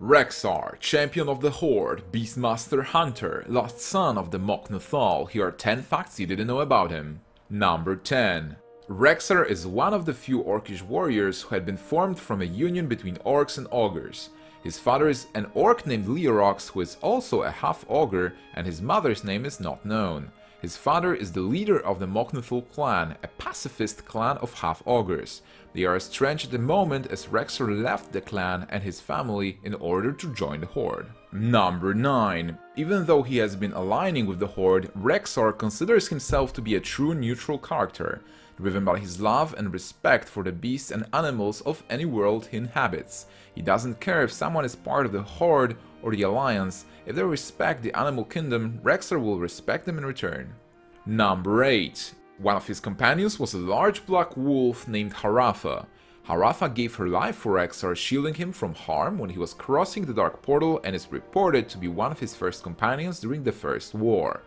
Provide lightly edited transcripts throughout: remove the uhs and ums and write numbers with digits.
Rexxar, champion of the Horde, Beastmaster Hunter, lost son of the Mok'nathal. Here are 10 facts you didn't know about him. Number 10. Rexxar is one of the few orcish warriors who had been formed from a union between orcs and ogres. His father is an orc named Leorox, who is also a half-ogre, and his mother's name is not known. His father is the leader of the Mok'nathal clan, a pacifist clan of half-ogres. They are estranged at the moment as Rexxar left the clan and his family in order to join the Horde. Number 9. Even though he has been aligning with the Horde, Rexxar considers himself to be a true neutral character, driven by his love and respect for the beasts and animals of any world he inhabits. He doesn't care if someone is part of the Horde or the Alliance. If they respect the animal kingdom, Rexxar will respect them in return. Number 8. One of his companions was a large black wolf named Harafa. Harafa gave her life for Rexxar, shielding him from harm when he was crossing the Dark Portal, and is reported to be one of his first companions during the First War.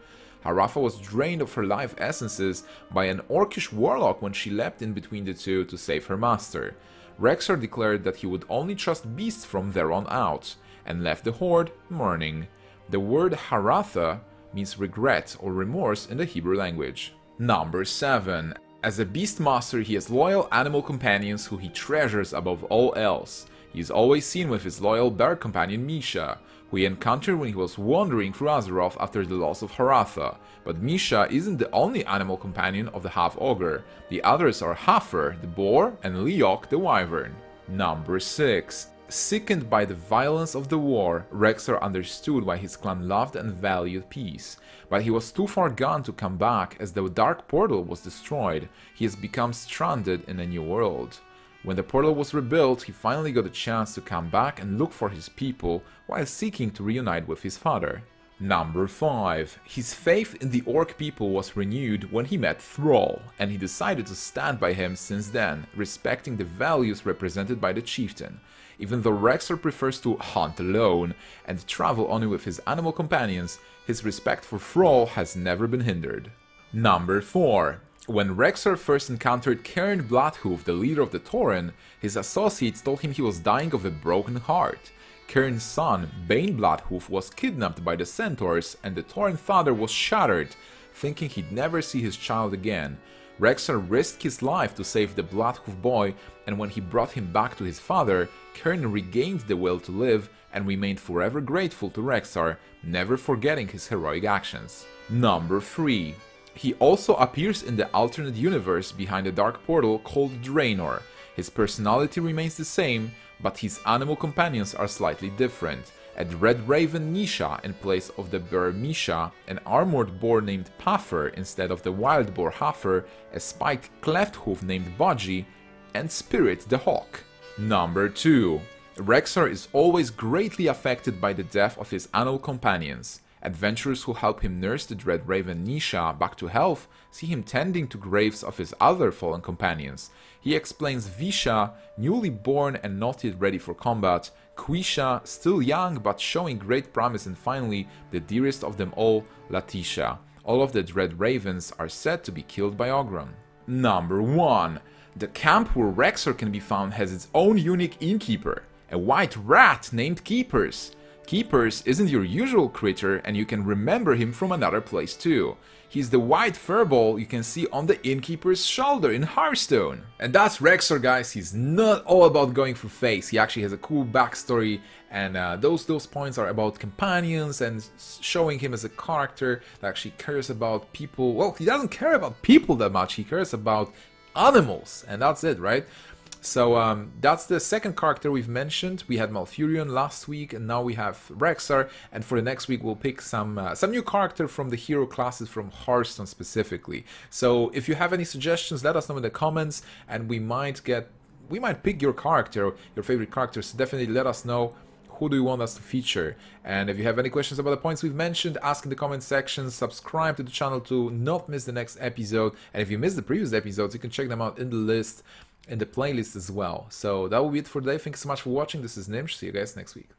Harafa was drained of her life essences by an orcish warlock when she leapt in between the two to save her master. Rexxar declared that he would only trust beasts from there on out, and left the Horde mourning. The word Haratha means regret or remorse in the Hebrew language. Number 7. As a Beastmaster, he has loyal animal companions who he treasures above all else. He is always seen with his loyal bear companion Misha, who he encountered when he was wandering through Azeroth after the loss of Haratha. But Misha isn't the only animal companion of the half-ogre. The others are Hafer, the boar, and Leok, the wyvern. Number 6. Sickened by the violence of the war, Rexxar understood why his clan loved and valued peace. But he was too far gone to come back, as the Dark Portal was destroyed. He has become stranded in a new world. When the portal was rebuilt, he finally got a chance to come back and look for his people, while seeking to reunite with his father. Number 5. His faith in the orc people was renewed when he met Thrall, and he decided to stand by him since then, respecting the values represented by the chieftain. Even though Rexxar prefers to hunt alone and travel only with his animal companions, his respect for Thrall has never been hindered. Number 4. When Rexxar first encountered Cairn Bloodhoof, the leader of the Tauren, his associates told him he was dying of a broken heart. Cairn's son, Bane Bloodhoof, was kidnapped by the Centaurs, and the Tauren father was shattered, thinking he'd never see his child again. Rexxar risked his life to save the Bloodhoof boy, and when he brought him back to his father, Cairn regained the will to live and remained forever grateful to Rexxar, never forgetting his heroic actions. Number 3. He also appears in the alternate universe behind the Dark Portal called Draenor. His personality remains the same, but his animal companions are slightly different. A Red Raven Nisha in place of the bear Misha, an armored boar named Puffer instead of the wild boar Hafer, a spiked cleft hoof named Bodgy, and Spirit the Hawk. Number 2. Rexxar is always greatly affected by the death of his animal companions. Adventurers who help him nurse the Dread Raven Nisha back to health see him tending to graves of his other fallen companions. He explains Visha, newly born and not yet ready for combat, Quisha, still young but showing great promise, and finally, the dearest of them all, Latisha. All of the Dread Ravens are said to be killed by Ogron. Number 1. The camp where Rexxar can be found has its own unique innkeeper, a white rat named Keepers. Keepers isn't your usual critter, and you can remember him from another place too. He's the white furball you can see on the innkeeper's shoulder in Hearthstone. And that's Rexxar, guys. He's not all about going for face. He actually has a cool backstory, and those points are about companions and showing him as a character that actually cares about people. Well, he doesn't care about people that much. He cares about animals, and that's it, right? So that's the second character we've mentioned. We had Malfurion last week, and now we have Rexxar. And for the next week, we'll pick some new character from the hero classes from Hearthstone specifically. So if you have any suggestions, let us know in the comments, and we might pick your character, your favorite character. So definitely let us know. Who do you want us to feature? And if you have any questions about the points we've mentioned, ask in the comment section. Subscribe to the channel to not miss the next episode. And if you missed the previous episodes, you can check them out in the list, in the playlist as well. So that will be it for today. Thank you so much for watching. This is Gnimsh. See you guys next week.